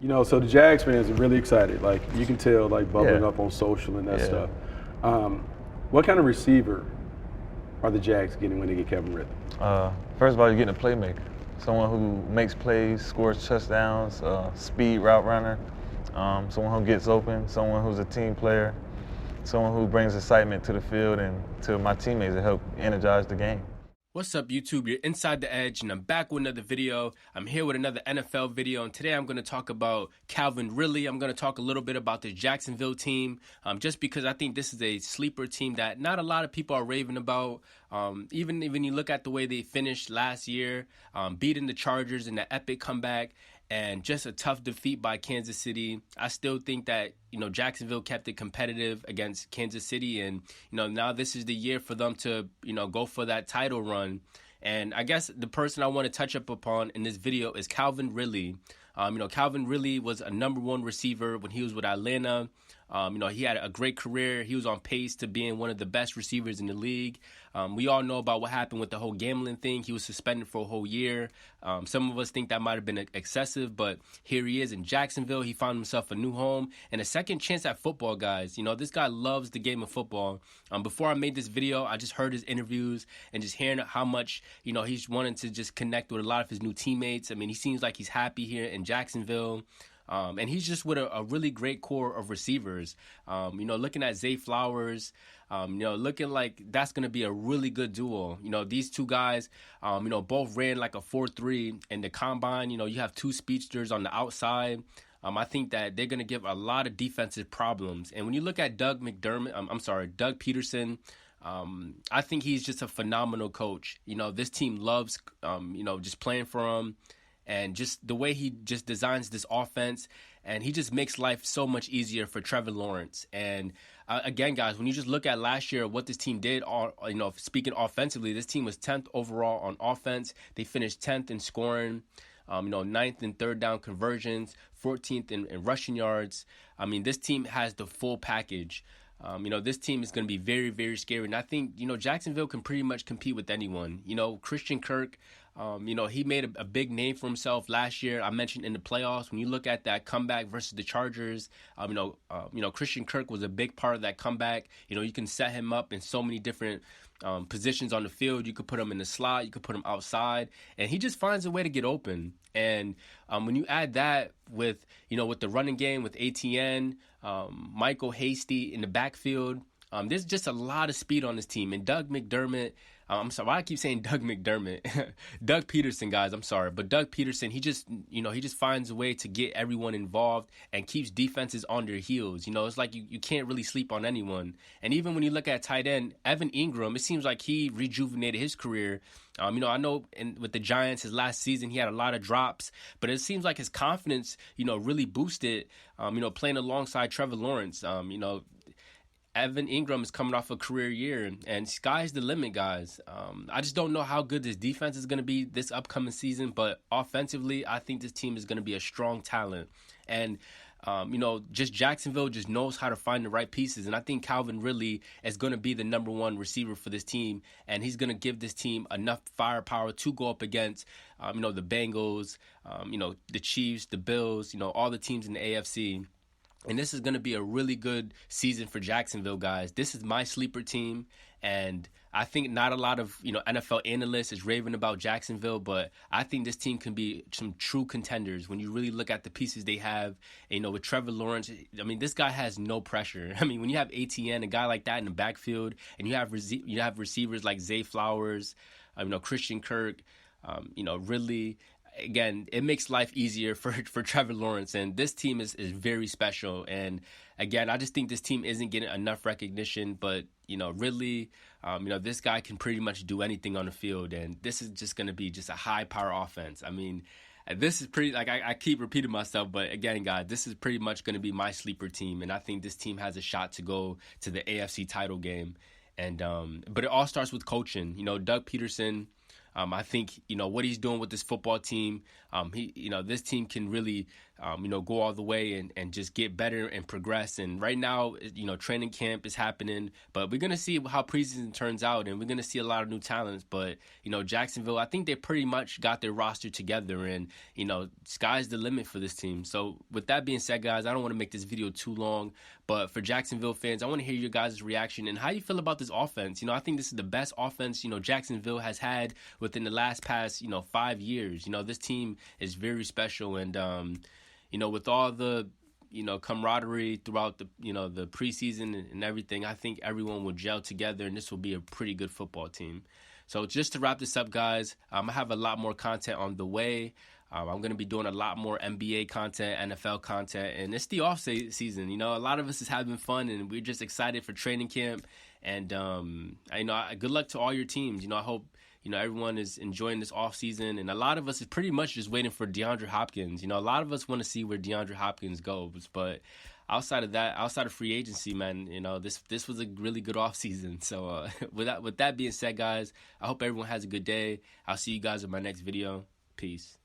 So the Jags fans are really excited. Like, you can tell, like, bubbling Yeah. up on social and that Yeah. stuff. What kind of receiver are the Jags getting when they get Kevin Ridley? First of all, you're getting a playmaker, someone who makes plays, scores touchdowns, speed route runner, someone who gets open, someone who's a team player, someone who brings excitement to the field and to my teammates to help energize the game. What's up, YouTube? You're Inside the Edge, and I'm back with another video. I'm here with another NFL video, and today I'm going to talk about Calvin Ridley. I'm going to talk a little bit about the Jacksonville team, just because I think this is a sleeper team that not a lot of people are raving about. Even when you look at the way they finished last year, beating the Chargers in the epic comeback, and just a tough defeat by Kansas City. I still think that, Jacksonville kept it competitive against Kansas City. And, now this is the year for them to, go for that title run. And I guess the person I want to touch up upon in this video is Calvin Ridley. Calvin Ridley was a number one receiver when he was with Atlanta. He had a great career. He was on pace to being one of the best receivers in the league. We all know about what happened with the whole gambling thing. He was suspended for a whole year. Some of us think that might have been excessive, but here he is in Jacksonville. He found himself a new home and a second chance at football, guys. This guy loves the game of football. Before I made this video, I just heard his interviews and just hearing how much, he's wanting to just connect with a lot of his new teammates. I mean, he seems like he's happy here in Jacksonville. And he's just with a really great core of receivers. Looking at Zay Flowers, looking like that's going to be a really good duo. These two guys, both ran like a 4.3 in the combine. You have two speedsters on the outside. I think that they're going to give a lot of defensive problems. And when you look at Doug Peterson, I think he's just a phenomenal coach. This team loves, just playing for him. And just the way he just designs this offense, and he just makes life so much easier for Trevor Lawrence. And again, guys, when you just look at last year, what this team did, speaking offensively, this team was 10th overall on offense. They finished 10th in scoring, 9th in third down conversions, 14th in rushing yards. I mean, this team has the full package. This team is going to be very, very scary. And I think, Jacksonville can pretty much compete with anyone. Christian Kirk, he made a big name for himself last year. I mentioned in the playoffs, when you look at that comeback versus the Chargers, Christian Kirk was a big part of that comeback. You can set him up in so many different positions on the field. You could put him in the slot, you could put him outside, and he just finds a way to get open. And when you add that with the running game with ATN, Michael Hasty in the backfield, there's just a lot of speed on this team. And Doug McDermott, I'm sorry, why I keep saying Doug McDermott? Doug Peterson, guys, I'm sorry. But Doug Peterson, he just finds a way to get everyone involved and keeps defenses on their heels. It's like you can't really sleep on anyone. And even when you look at tight end, Evan Ingram, it seems like he rejuvenated his career. I know with the Giants, his last season, he had a lot of drops, but it seems like his confidence, really boosted, playing alongside Trevor Lawrence. Evan Ingram is coming off a career year, and sky's the limit, guys. I just don't know how good this defense is going to be this upcoming season, but offensively, I think this team is going to be a strong talent. And, just Jacksonville just knows how to find the right pieces, and I think Calvin Ridley is going to be the number one receiver for this team, and he's going to give this team enough firepower to go up against, the Bengals, the Chiefs, the Bills, all the teams in the AFC. And this is going to be a really good season for Jacksonville, guys. This is my sleeper team, and I think not a lot of NFL analysts is raving about Jacksonville, but I think this team can be some true contenders when you really look at the pieces they have. With Trevor Lawrence, I mean, this guy has no pressure. I mean, when you have ATN, a guy like that in the backfield, and you have receivers like Zay Flowers, Christian Kirk, Ridley. Again, it makes life easier for Trevor Lawrence, and this team is very special. And again, I just think this team isn't getting enough recognition, but Ridley, this guy can pretty much do anything on the field, and this is just going to be just a high power offense. I mean, this is pretty, like I keep repeating myself, but again, guys, this is pretty much going to be my sleeper team, and I think this team has a shot to go to the AFC title game. And but it all starts with coaching. Doug Peterson. I think what he's doing with this football team. This team can really go all the way and just get better and progress. And right now, training camp is happening, but we're going to see how preseason turns out, and we're going to see a lot of new talents. But, Jacksonville, I think they pretty much got their roster together, and, sky's the limit for this team. So with that being said, guys, I don't want to make this video too long, but for Jacksonville fans, I want to hear your guys' reaction and how you feel about this offense. I think this is the best offense, Jacksonville has had within the past 5 years. This team is very special, and, with all the, camaraderie throughout the, the preseason and everything, I think everyone will gel together, and this will be a pretty good football team. So just to wrap this up, guys, I have a lot more content on the way. I'm going to be doing a lot more NBA content, NFL content, and it's the off season. A lot of us is having fun, and we're just excited for training camp. And good luck to all your teams. I hope everyone is enjoying this off season, and a lot of us is pretty much just waiting for DeAndre Hopkins. A lot of us want to see where DeAndre Hopkins goes, but outside of that, outside of free agency, man, this was a really good off season. So with that being said, guys, I hope everyone has a good day. I'll see you guys in my next video. Peace.